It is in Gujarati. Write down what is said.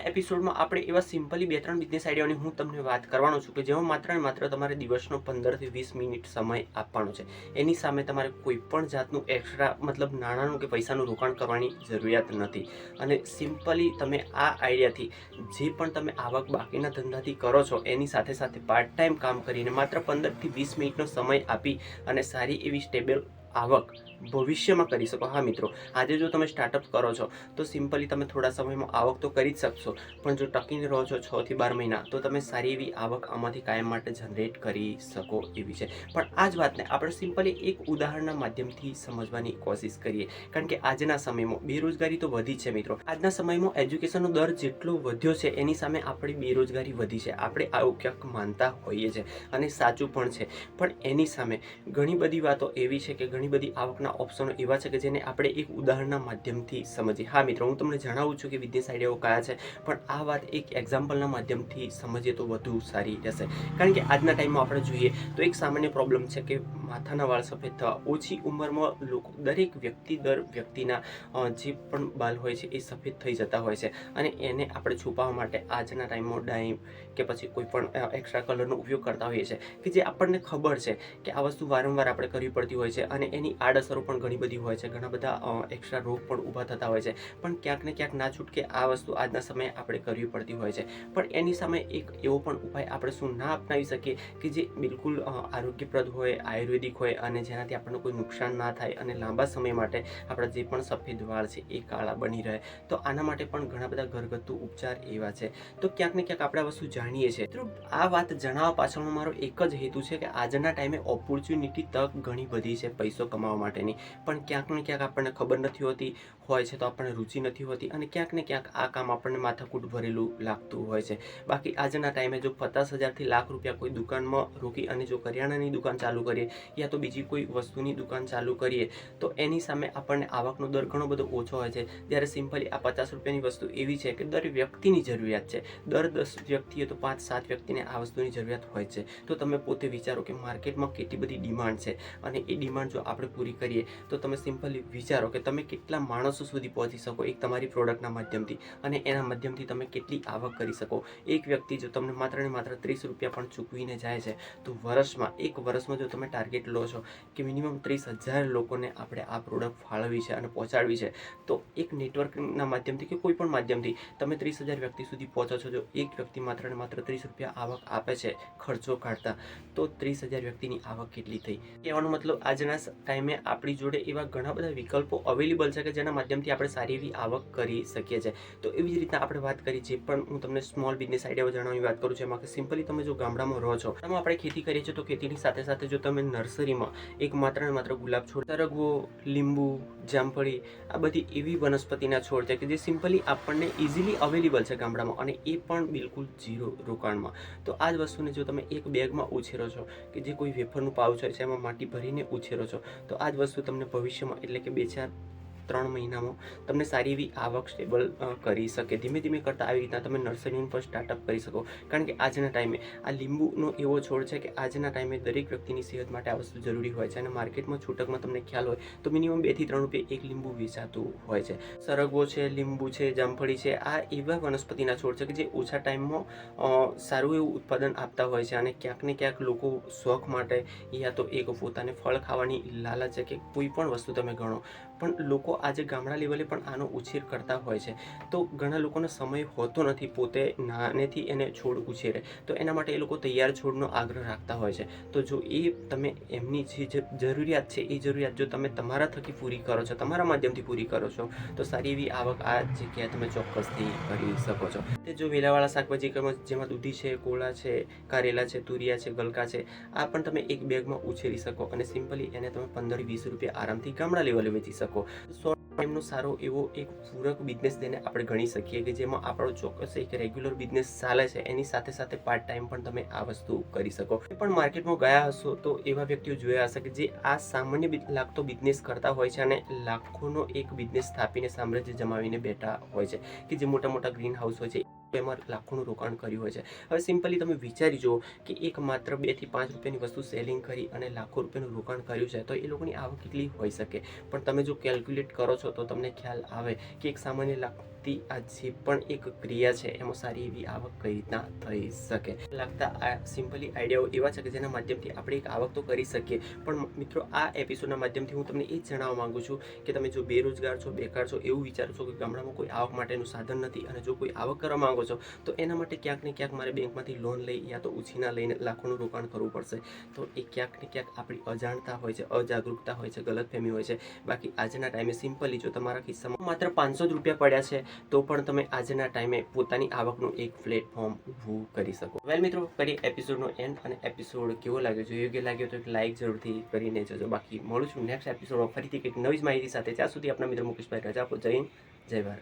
એપિસોડમાં આપણે એવા સિમ્પલી 2-3 બિઝનેસ આઈડિયાઓની હું તમને વાત કરવાનો છું કે જેમાં માત્ર ને માત્ર તમારે દિવસનો 15 થી 20 મિનિટ સમય આપવાનો છે. એની સામે તમારે કોઈ પણ જાતનું એક્સ્ટ્રા મતલબ નાણાંનું કે પૈસાનું રોકાણ કરવાની જરૂરિયાત નથી. અને સિમ્પલી તમે આ આઈડિયાથી જે પણ તમે આવક બાકીના ધંધાથી કરો છો એની સાથે સાથે પાર્ટ ટાઈમ કામ કરીને માત્ર 15 થી 20 મિનિટનો સમય આપી અને સારી એવી સ્ટેબલ આવક ભવિષ્યમાં કરી શકો. હા મિત્રો, આજે જો તમે સ્ટાર્ટઅપ કરો છો તો સિમ્પલી તમે થોડા સમયમાં આવક તો કરી જ શકશો, પણ જો ટકીને રહો છો 6 થી 12 મહિના તો તમે સારી એવી આવક આમાંથી કાયમ માટે જનરેટ કરી શકો એવી છે. પણ આ જ વાતને આપણે સિમ્પલી એક ઉદાહરણના માધ્યમથી સમજવાની કોશિશ કરીએ, કારણ કે આજના સમયમાં બેરોજગારી તો વધી છે મિત્રો. આજના સમયમાં એજ્યુકેશનનો દર જેટલો વધ્યો છે એની સામે આપણી બેરોજગારી વધી છે. આપણે આવું ક્યાંક માનતા હોઈએ છીએ અને સાચું પણ છે, પણ એની સામે ઘણી બધી વાતો એવી છે કે ઘણી બધી આવકના ઓપ્શનો એવા છે કે જેને આપણે એક ઉદાહરણના માધ્યમથી સમજીએ. હા મિત્રો, હું તમને જણાવું છું કે બિઝનેસ આઈડિયાઓ કયા છે, પણ આ વાત એક એક્ઝામ્પલના માધ્યમથી સમજીએ તો વધુ સારી રહેશે. કારણ કે આજના ટાઈમમાં આપણે જોઈએ તો એક સામાન્ય પ્રોબ્લેમ છે કે માથાના વાળ સફેદ થવા. ઓછી ઉંમરમાં લોકો દરેક વ્યક્તિના જે પણ બાલ હોય છે એ સફેદ થઈ જતા હોય છે, અને એને આપણે છુપાવવા માટે આજના ટાઈમમાં ડાઈ કે પછી કોઈ પણ એક્સ્ટ્રા કલરનો ઉપયોગ કરતા હોઈએ છીએ કે જે આપણને ખબર છે કે આ વસ્તુ વારંવાર આપણે કરવી પડતી હોય છે અને એની આડઅસરો પણ ઘણી બધી હોય છે. ઘણા બધા એક્સ્ટ્રા રોગ પણ ઊભા થતા હોય છે, પણ ક્યાંક ને ક્યાંક ના છૂટકે આ વસ્તુ આજના સમયે આપણે કરવી પડતી હોય છે. પણ એની સામે એક એવો પણ ઉપાય આપણે શું ના અપનાવી શકીએ કે જે બિલકુલ આરોગ્યપ્રદ હોય, આયુર્વેદિક હોય અને જેનાથી આપણને કોઈ નુકસાન ના થાય અને લાંબા સમય માટે આપણા જે પણ સફેદ વાળ છે એ કાળા બની રહે. તો આના માટે પણ ઘણા બધા ઘરગથ્થુ ઉપચાર એવા છે. તો ક્યાંક ને ક્યાંક આપણે આ વસ્તુ જાણીએ છીએ. તો આ વાત જણાવવા પાછળનો મારો એક જ હેતુ છે કે આજના ટાઈમે ઓપોર્ચ્યુનિટી તક ઘણી બધી છે પૈસો કમાવા માટેની, પણ ક્યાંક ને ક્યાંક આપણને ખબર નથી હોતી હોય છે, તો આપણને રુચિ નથી હોતી અને ક્યાંક ને ક્યાંક આ કામ આપણને માથાકૂટ ભરેલું લાગતું હોય છે. બાકી આજના ટાઈમે જો 50,000 થી લાખ રૂપિયા કોઈ દુકાનમાં રોકી અને જો કરિયાણાની દુકાન ચાલુ કરીએ યા તો બીજી કોઈ વસ્તુની દુકાન ચાલુ કરીએ તો એની સામે આપણને આવકનો દર ઘણો બધો ઓછો હોય છે. જ્યારે સિમ્પલી આ 50 રૂપિયાની વસ્તુ એવી છે કે દર વ્યક્તિની જરૂરિયાત છે. દર 10 વ્યક્તિએ તો 5-7 વ્યક્તિને આ વસ્તુની જરૂરિયાત હોય છે. તો તમે પોતે વિચારો કે માર્કેટમાં કેટલી બધી ડિમાન્ડ છે અને એ ડિમાન્ડ જો આપણે પૂરી કરીએ તો તમે સિમ્પલી વિચારો કે તમે કેટલા માણસો સુધી પહોંચી શકો એક તમારી પ્રોડક્ટના માધ્યમથી, અને એના માધ્યમથી તમે કેટલી આવક કરી શકો. એક વ્યક્તિ જો તમને માત્ર ને માત્ર 30 રૂપિયા પણ ચૂકવીને જાય છે તો એક વર્ષમાં જો તમે ટાર્ગેટ લો છો કે મિનિમમ 30,000 લોકોને આપણે આ પ્રોડક્ટ ફાળવવી છે અને પહોંચાડવી છે, તો એક નેટવર્કના માધ્યમથી કે કોઈ પણ માધ્યમથી તમે 30,000 વ્યક્તિ સુધી પહોંચો છો. જો એક વ્યક્તિ માત્ર ને માત્ર 30 રૂપિયા આવક આપે છે ખર્ચો કાઢતા, તો 30,000 વ્યક્તિની આવક કેટલી થઈ. કહેવાનો મતલબ આજના ટાઈમે આપણી જોડે એવા ઘણા બધા વિકલ્પો અવેલેબલ છે કે જેના માધ્યમથી આપણે સારી એવી આવક કરી શકીએ છીએ. તો એવી જ રીતના આપણે વાત કરી, જે પણ હું તમને સ્મોલ બિઝનેસ આઈડિયાઓ જણાવવાની વાત કરું છું એમાં કે સિમ્પલી તમે જો ગામડામાં રહો છો, એમાં આપણે ખેતી કરીએ છીએ, તો ખેતીની સાથે સાથે જો તમે નર્સરીમાં એક માત્ર ને માત્ર ગુલાબ છોડ, સરગવો, લીંબુ, જામફળી, આ બધી એવી વનસ્પતિના છોડ છે કે જે સિમ્પલી આપણને ઇઝીલી અવેલેબલ છે ગામડામાં, અને એ પણ બિલકુલ ઝીરો રોકાણમાં. તો આ જ વસ્તુને જો તમે એક બેગમાં ઉછેરો છો કે જે કોઈ વેફરનું પાઉચ હોય છે એમાં માટી ભરીને ઉછેરો છો, તો આ જ વસ્તુ તમને ભવિષ્યમાં એટલે કે 2-3 મહિનામાં તમને સારી એવી આવક સ્ટેબલ કરી શકે. ધીમે ધીમે કરતાં આવી રીતના તમે નર્સરીનું પણ સ્ટાર્ટઅપ કરી શકો. કારણ કે આજના ટાઈમે આ લીંબુનો એવો છોડ છે કે આજના ટાઈમે દરેક વ્યક્તિની સેહત માટે આ વસ્તુ જરૂરી હોય છે, અને માર્કેટમાં છૂટકમાં તમને ખ્યાલ હોય તો મિનિમમ 2 થી 3 રૂપિયા એક લીંબુ વેચાતું હોય છે. સરગવો છે, લીંબુ છે, જામફળી છે, આ એવા વનસ્પતિના છોડ છે કે જે ઓછા ટાઈમમાં સારું એવું ઉત્પાદન આપતા હોય છે, અને ક્યાંક ને ક્યાંક લોકો શોખ માટે યા તો એક પોતાને ફળ ખાવાની લાલચ છે કે કોઈ પણ વસ્તુ તમે ગણો, પણ લોકો આજે ગામડા લેવલે પણ આનો ઉછેર કરતા હોય છે. તો ઘણા લોકોનો સમય હોતો નથી પોતે નાનેથી એને છોડ ઉછેરે, તો એના માટે એ લોકો તૈયાર છોડનો આગ્રહ રાખતા હોય છે. તો જો એ તમે એમની જે જરૂરિયાત છે એ જરૂરિયાત જો તમે તમારા થકી પૂરી કરો છો, તમારા માધ્યમથી પૂરી કરો છો, તો સારી એવી આવક આ જગ્યાએ તમે ચોક્કસથી કરી શકો છો. તે જો વેલાવાળા શાકભાજી જેમાં દૂધી છે, કોળા છે, કારેલા છે, તુરિયા છે, ગલકા છે, આ પણ તમે એક બેગમાં ઉછેરી શકો અને સિમ્પલી એને તમે 15-20 રૂપિયા આરામથી ગામડા લેવલે વેચી શકો. શોર્ટ ટાઈમનો સારો એવો એક પૂરક બિઝનેસ તેને આપણે ગણી શકીએ કે જેમાં આપણો ચોક્કસ એક રેગ્યુલર બિઝનેસ ચાલે છે, એની સાથે સાથે પાર્ટ ટાઈમ પણ તમે આ વસ્તુ કરી શકો. પણ માર્કેટમાં ગયા હશો તો એવા વ્યક્તિઓ જોયા હશે કે જે આ સામાન્ય લાગતો બિઝનેસ કરતા હોય છે અને લાખોનો એક બિઝનેસ સ્થાપીને સામ્રાજ્ય જમાવીને બેઠા હોય છે, કે જે મોટા મોટા ગ્રીન હાઉસ હોય છે એમાં લાખોનું રોકાણ કર્યું હોય છે. હવે સિમ્પલી તમે વિચારી જુઓ કે એક માત્ર 2 થી 5 રૂપિયાની વસ્તુ સેલિંગ કરી અને લાખો રૂપિયાનું રોકાણ કર્યું છે, તો એ લોકોની આવક કેટલી હોઈ શકે. પણ તમે જો કેલ્ક્યુલેટ કરો છો તો તમને ખ્યાલ આવે કે એક સામાન્ય કરતી આ જે પણ એક ક્રિયા છે એમાં સારી એવી આવક કઈ રીતના થઈ શકે લાગતા આ સિમ્પલી આઈડિયાઓ એવા છે કે જેના માધ્યમથી આપણે એક આવક તો કરી શકીએ. પણ મિત્રો આ એપિસોડના માધ્યમથી હું તમને એ જ જણાવવા માંગુ છું કે તમે જો બેરોજગાર છો, બેકાર છો, એવું વિચારો છો કે ગામડામાં કોઈ આવક માટેનું સાધન નથી અને જો કોઈ આવક કરવા માંગો છો તો એના માટે ક્યાંક ને ક્યાંક મારે બેંકમાંથી લોન લઈ યા તો ઉછીના લઈને લાખોનું રોકાણ કરવું પડશે. તો એ ક્યાંક ને ક્યાંક આપણી અજાણતા હોય છે, અજાગૃતતા હોય છે, ગલતફહેમી હોય છે. બાકી આજના ટાઈમે સિમ્પલી જો તમારા ખિસ્સામાં માત્ર 500 જ રૂપિયા પડ્યા છે તો પણ તમે આજના ટાઈમે પોતાની આવકનું એક પ્લેટફોર્મ ઊભું કરી શકો. વેલ મિત્રો, કરીએ એપિસોડનો એન્ડ. અને એપિસોડ કેવો લાગ્યો, જો યોગ્ય લાગ્યો તો એક લાઇક જરૂરથી કરીને જજો. બાકી મળું છું નેક્સ્ટ એપિસોડમાં ફરીથી કંઈક નવી જ માહિતી સાથે. ત્યાં સુધી આપણા મિત્ર મુકેશભાઈ રજા આપો. જય હિન્દ, જય ભારત.